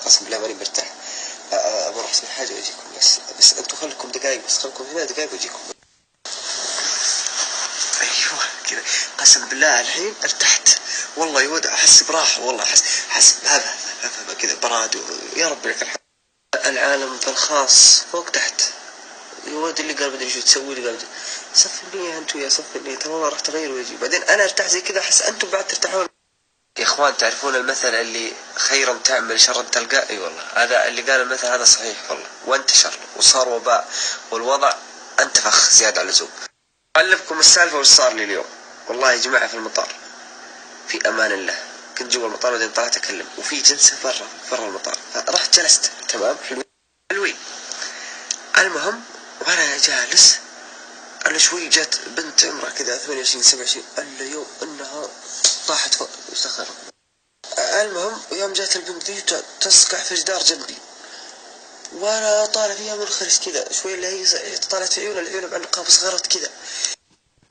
قسم بالله ماني مرتاح. بروح اسوي حاجة واجيكم بس انتم خليكم دقايق، بس خليكم هنا دقايق واجيكم. ايوه كذا قسم بالله الحين ارتحت والله يود، احس براحة والله، احس هذا كذا براد يا رب لك الحمد. العالم بالخاص فوق تحت. الواد اللي قال بدري شو تسوي لي، قال صفني انتم يا صفني، ترى والله راح تغير وجهي. بعدين انا ارتاح زي كذا، احس انتم بعد ترتاحون. يا اخوان تعرفون المثل اللي خيرا تعمل شرا تلقى؟ اي والله هذا اللي قال المثل هذا صحيح والله، وانتشر وصار وباء، والوضع انتفخ زيادة على اللزوم. اعلمكم السالفة وش صار لي اليوم. والله يا جماعة في المطار في امان الله، كنت جوا المطار بعدين طلعت اكلم وفي جلسة برا المطار، رحت جلست تمام حلوين. المهم وانا جالس انا شوي جت بنت عمرها كذا 28 27 الا يوم انها طاحت فوق استخر. المهم يوم جات البنت دي تسقع في جدار جنبي وانا طالع فيها منخرس كذا شوي، اللي هي طالعت في عيونها العيون بعنقها صغرت كذا.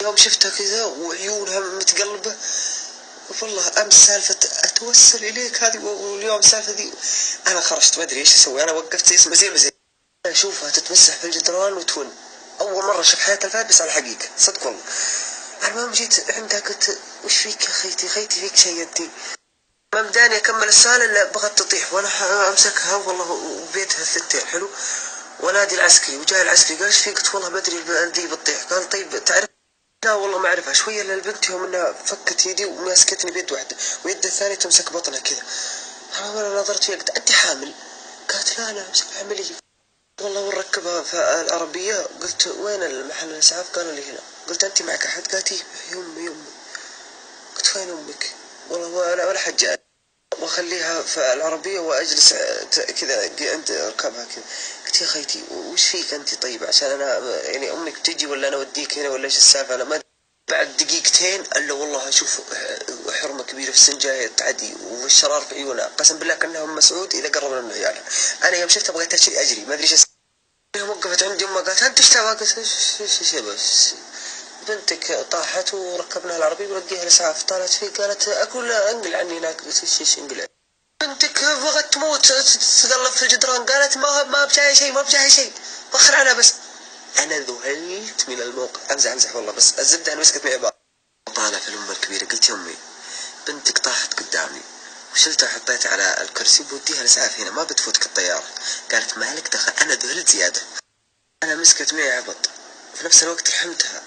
يوم شفتها كذا وعيونها متقلبة والله امس سالفة اتوسل اليك هذه، واليوم سالفة ذي. انا خرجت ما ادري ايش اسوي، انا وقفت اسمه زي اشوفها تتمسح في الجدران وتون. اول مرة اشوف حياتي الفات بس على حقيقة صدق والله. المهم جيت عندها قلت وش فيك يا خيتي فيك شيء انتي؟ ما بداني اكمل السؤال الا بغت تطيح وانا امسكها والله وبيدها الثنتين حلو، ونادي العسكري وجاء العسكري قال ايش فيك؟ قلت والله بدري ذي بتطيح. قال طيب تعرف؟ لا والله ما اعرفها. شويه الا البنت يوم انها فكت يدي وماسكتني بيد واحده ويد الثانيه تمسك بطنها كذا. انا نظرت فيها قلت انت حامل؟ قالت لا ايش حامل ايه؟ والله ونركبها في العربيه. قلت وين المحل الاسعاف؟ قالوا لي هنا. قلت انت معك احد؟ قالت ايه يمي. قلت وين امك؟ والله ولا حد جاء. واخليها في العربيه واجلس كذا عند اركبها كذا. قلت يا خيتي وش فيك انت طيب؟ عشان انا يعني امك بتجي ولا انا اوديك هنا ولا ايش السالفه؟ انا ما بعد دقيقتين الا والله اشوف حرمه كبيره في السنجايه تعدي والشرار في عيونها قسم بالله كانها ام مسعود اذا قرب من عيالها. انا يوم شفتها بغيت اجري ما ادري ايش. يوم وقفت عندي امها قالت انت ايش تبغى؟ قلت ايش بس بنتك طاحت وركبناها العربية ونوديها الإسعاف. طالعت فيه قالت أقول انقل عني هناك. قلت ايش انقل عني؟ بنتك بغت تموت تتقلب في الجدران. قالت ما بجاي شيء وخر عنها بس. أنا ذهلت من الموقف. أمزح والله بس الزبدة أنا مسكت معي بعض. طالع في الأمة الكبيرة قلت يا أمي بنتك طاحت قدامي وشلتها حطيتها على الكرسي بوديها الإسعاف هنا ما بتفوتك الطيارة. قالت مالك دخل. أنا ذهلت زيادة. أنا مسكت معي عبط في نفس الوقت رحمتها.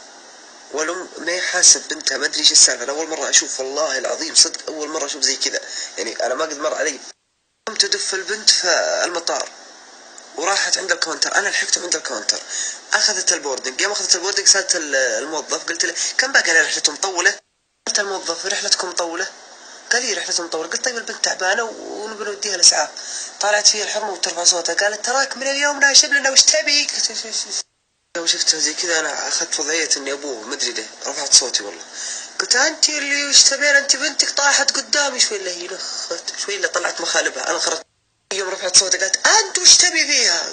والأم ما يحاسب بنتها ما أدري إيش السالفة. أنا أول مرة أشوف والله العظيم صدق أول مرة أشوف زي كذا يعني أنا ما قد مر علي. قمت أدف البنت في المطار وراحت عند الكاونتر. أنا لحقتهم عند الكاونتر. أخذت البوردنج. يوم أخذت البوردنج سألت الموظف قلت له كم باقي على رحلته مطولة؟ قلت الموظف رحلتكم مطولة؟ قال لي رحلته مطولة. قلت طيب البنت تعبانة ونبي نوديها الإسعاف. طالعت فيها الحرمة وترفع صوتها قالت تراك من اليوم ناشب لنا وش تبي؟ يوم شفتها زي كذا انا اخذت وضعية اني ابوه ما ادري ليه رفعت صوتي والله. قلت انت اللي وش تبين؟ انت بنتك طاحت قدامي. شوي اللي هي نخت شوي اللي طلعت مخالبها. انا خرجت يوم رفعت صوتي قالت انت وش تبي فيها؟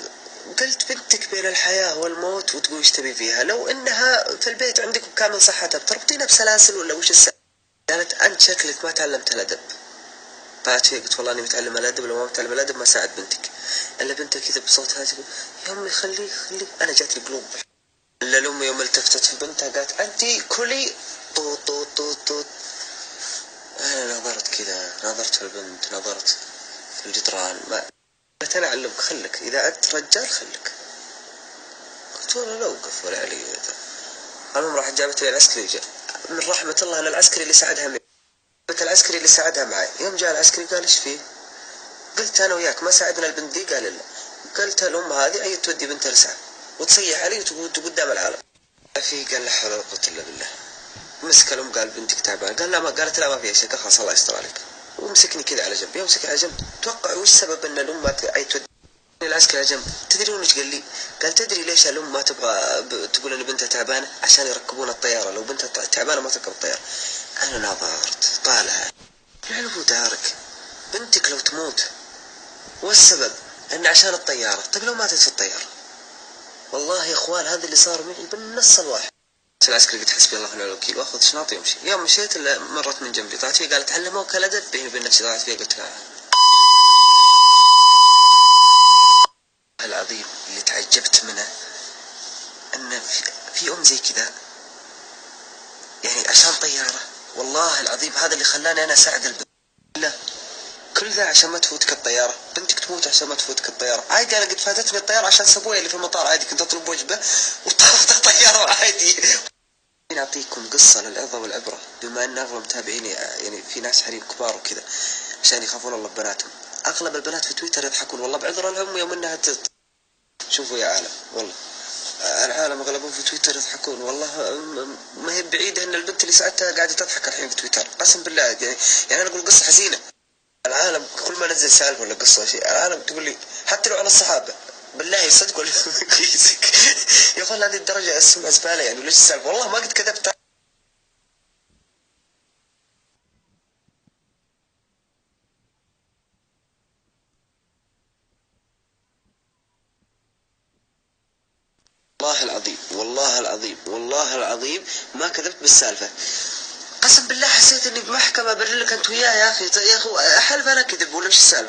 قلت بنتك بين الحياة والموت وتقول وش تبي فيها؟ لو انها في البيت عندك بكامل صحتها بتربطينها بسلاسل ولا وش السالفة؟ قالت انت شكلك ما تعلمت الادب. طلعت فيه قلت والله اني متعلم الادب، لو ما متعلم الادب ما ساعد بنتك. الا بنتك كذا بصوت هادي يا امي خليك انا جاتني قلوب. الا الام يوم التفتت في بنتها قالت انت كلي طوط طوط طوط طوط. انا نظرت كذا نظرت في البنت نظرت في الجدران ما قلت انا اعلمك خلك اذا انت رجال خلك. قلت ولا لا اوقف ولا علي. المهم راح جابت لي العسكري جاء من رحمة الله ان العسكري اللي ساعدها معي. العسكري اللي ساعدها معي. يوم جاء العسكري قال ايش فيه؟ قلت انا وياك ما ساعدنا البنت دي. قال لا. قلت الام هذه عيد تودي بنتها الاسعاف وتصيح علي وتقول قدام العالم. في قال لا حول ولا قوه الا بالله. مسك الام قال بنتك تعبانه. قال لا ما قالت لا ما فيها شيء. خلاص الله يستر عليك. ومسكني كذا على جنب. يمسكني على جنب توقع وش سبب ان الام ما عيد تودي العسكري على جنب؟ تدرون ايش قال لي؟ قال تدري ليش الام ما تبغى تقول ان بنتها تعبانه؟ عشان يركبون الطياره. لو بنتها تعبانه ما تركب الطياره. انا نظرت طالع العلو دارك. بنتك لو تموت والسبب ان عشان الطياره. طيب لو ماتت في الطياره؟ والله يا اخوان هذا اللي صار معي بالنص الواحد. العسكري قلت حسبي الله ونعم الوكيل واخذ شنطي وامشي. يوم مشيت الا مرت من جنبي طلعت فيه قالت علموك الادب بيني وبين نفسي. طلعت فيه قلت لها زي كذا يعني عشان طيارة. والله العظيم هذا اللي خلاني أنا أساعد البنت. لا كل ذا عشان ما تفوتك الطيارة، بنتك تموت عشان ما تفوتك الطيارة. عادي أنا قد فاتتني الطيارة عشان سبوية اللي في المطار، عادي كنت أطلب وجبة وطافت الطيارة عادي. نعطيكم قصة للعظة والعبرة، بما أن أغلب متابعيني يعني في ناس حريم كبار وكذا عشان يخافون الله ببناتهم. أغلب البنات في تويتر يضحكون والله بعذر الأم يوم أنها شوفوا يا عالم والله العالم اغلبهم في تويتر يضحكون. والله ما هي بعيدة ان البنت اللي ساعدتها قاعدة تضحك الحين في تويتر قسم بالله. يعني انا اقول قصة حزينة، العالم كل ما نزل سالفة ولا قصة شيء العالم تقول لي حتى لو على الصحابة بالله يصدقوا يا اخوان هذه الدرجة السمعة زبالة يعني ليش السالفة؟ والله ما قد كذبت. والله العظيم والله العظيم والله العظيم ما كذبت بالسالفة. قسم بالله حسيت اني بمحكمة برلك انت وياه يا اخي. يا اخو احلف انا كذب ولا مش السالفة.